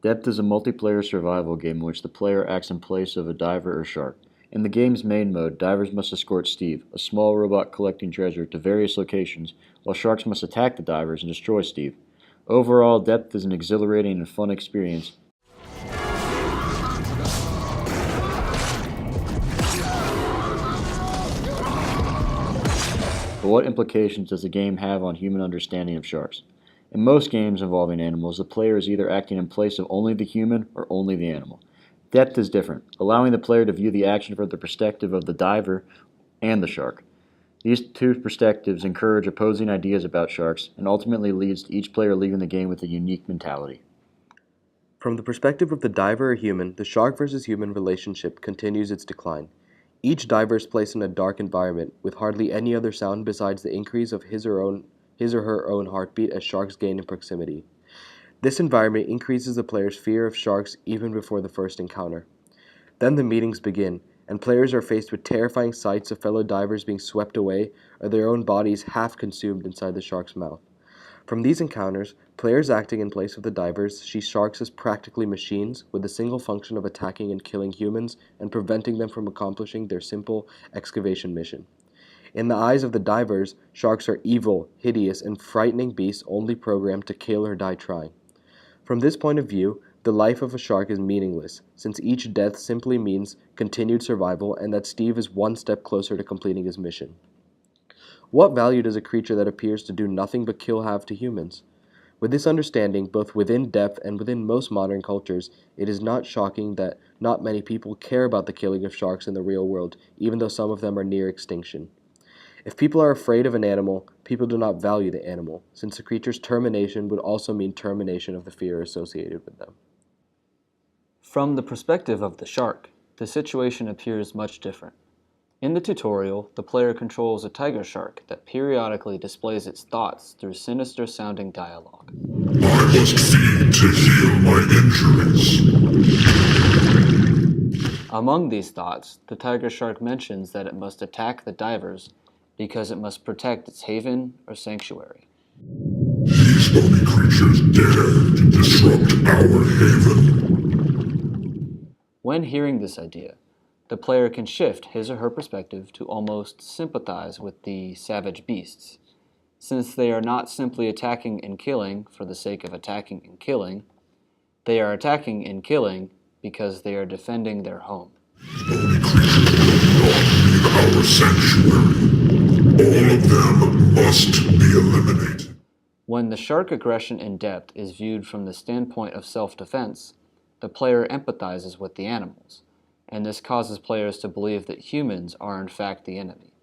Depth is a multiplayer survival game in which the player acts in place of a diver or shark. In the game's main mode, divers must escort Steve, a small robot collecting treasure, to various locations, while sharks must attack the divers and destroy Steve. Overall, Depth is an exhilarating and fun experience. But what implications does the game have on human understanding of sharks? In most games involving animals, the player is either acting in place of only the human or only the animal. Depth is different, allowing the player to view the action from the perspective of the diver and the shark. These two perspectives encourage opposing ideas about sharks and ultimately leads to each player leaving the game with a unique mentality. From the perspective of the diver or human, the shark versus human relationship continues its decline. Each diver is placed in a dark environment with hardly any other sound besides the increase of his or her own heartbeat as sharks gain in proximity. This environment increases the player's fear of sharks even before the first encounter. Then the meetings begin, and players are faced with terrifying sights of fellow divers being swept away or their own bodies half consumed inside the shark's mouth. From these encounters, players acting in place of the divers see sharks as practically machines with the single function of attacking and killing humans and preventing them from accomplishing their simple excavation mission. In the eyes of the divers, sharks are evil, hideous, and frightening beasts only programmed to kill or die trying. From this point of view, the life of a shark is meaningless, since each death simply means continued survival and that Steve is one step closer to completing his mission. What value does a creature that appears to do nothing but kill have to humans? With this understanding, both within Depth and within most modern cultures, it is not shocking that not many people care about the killing of sharks in the real world, even though some of them are near extinction. If people are afraid of an animal, people do not value the animal, since the creature's termination would also mean termination of the fear associated with them. From the perspective of the shark, the situation appears much different. In the tutorial, the player controls a tiger shark that periodically displays its thoughts through sinister-sounding dialogue. I must feed to heal my injuries. Among these thoughts, the tiger shark mentions that it must attack the divers because it must protect its haven or sanctuary. These bony creatures dare to disrupt our haven. When hearing this idea, the player can shift his or her perspective to almost sympathize with the savage beasts. Since they are not simply attacking and killing for the sake of attacking and killing, they are attacking and killing because they are defending their home. Bony creatures will not leave our sanctuary. All of them must be eliminated. When the shark aggression in Depth is viewed from the standpoint of self-defense, the player empathizes with the animals, and this causes players to believe that humans are in fact the enemy.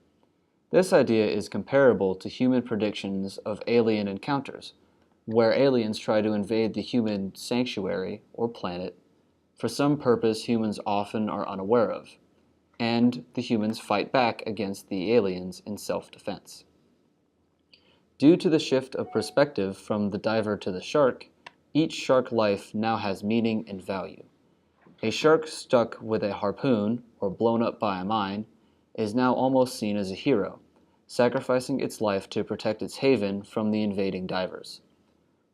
This idea is comparable to human predictions of alien encounters, where aliens try to invade the human sanctuary or planet for some purpose humans often are unaware of, and the humans fight back against the aliens in self-defense. Due to the shift of perspective from the diver to the shark, each shark life now has meaning and value. A shark stuck with a harpoon or blown up by a mine is now almost seen as a hero, sacrificing its life to protect its haven from the invading divers.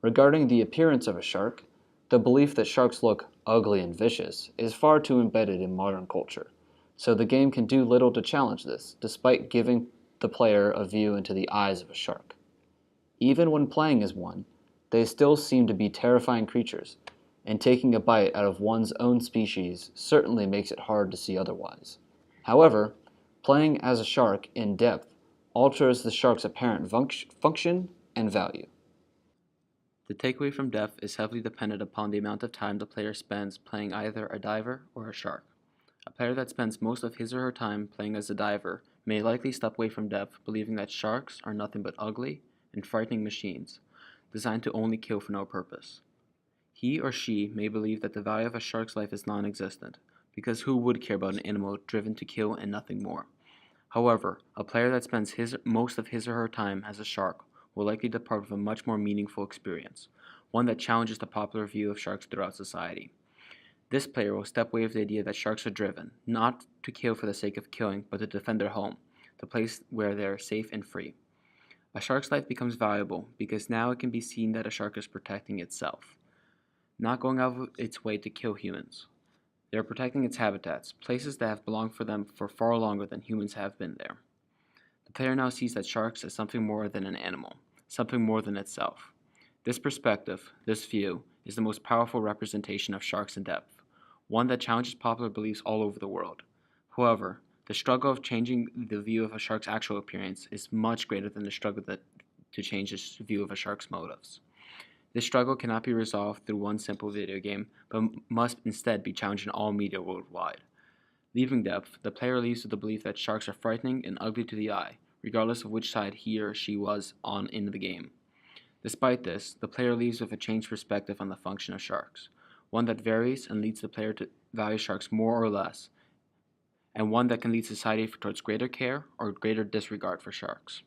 Regarding the appearance of a shark, the belief that sharks look ugly and vicious is far too embedded in modern culture, so the game can do little to challenge this, despite giving the player a view into the eyes of a shark. Even when playing as one, they still seem to be terrifying creatures, and taking a bite out of one's own species certainly makes it hard to see otherwise. However, playing as a shark in Depth alters the shark's apparent function and value. The takeaway from Depth is heavily dependent upon the amount of time the player spends playing either a diver or a shark. A player that spends most of his or her time playing as a diver may likely step away from Depth believing that sharks are nothing but ugly and frightening machines, designed to only kill for no purpose. He or she may believe that the value of a shark's life is non-existent, because who would care about an animal driven to kill and nothing more? However, a player that spends most of his or her time as a shark will likely depart with a much more meaningful experience, one that challenges the popular view of sharks throughout society. This player will step away with the idea that sharks are driven, not to kill for the sake of killing, but to defend their home, the place where they are safe and free. A shark's life becomes valuable because now it can be seen that a shark is protecting itself. not going out of its way to kill humans. They are protecting its habitats, places that have belonged for them for far longer than humans have been there. The player now sees that sharks as something more than an animal, something more than itself. This perspective, this view, is the most powerful representation of sharks in depth, one that challenges popular beliefs all over the world. However, the struggle of changing the view of a shark's actual appearance is much greater than the struggle to change the view of a shark's motives. This struggle cannot be resolved through one simple video game, but must instead be challenged in all media worldwide. Leaving depth, the player leaves with the belief that sharks are frightening and ugly to the eye, regardless of which side he or she was on in the game. Despite this, the player leaves with a changed perspective on the function of sharks, one that varies and leads the player to value sharks more or less, and one that can lead society towards greater care or greater disregard for sharks.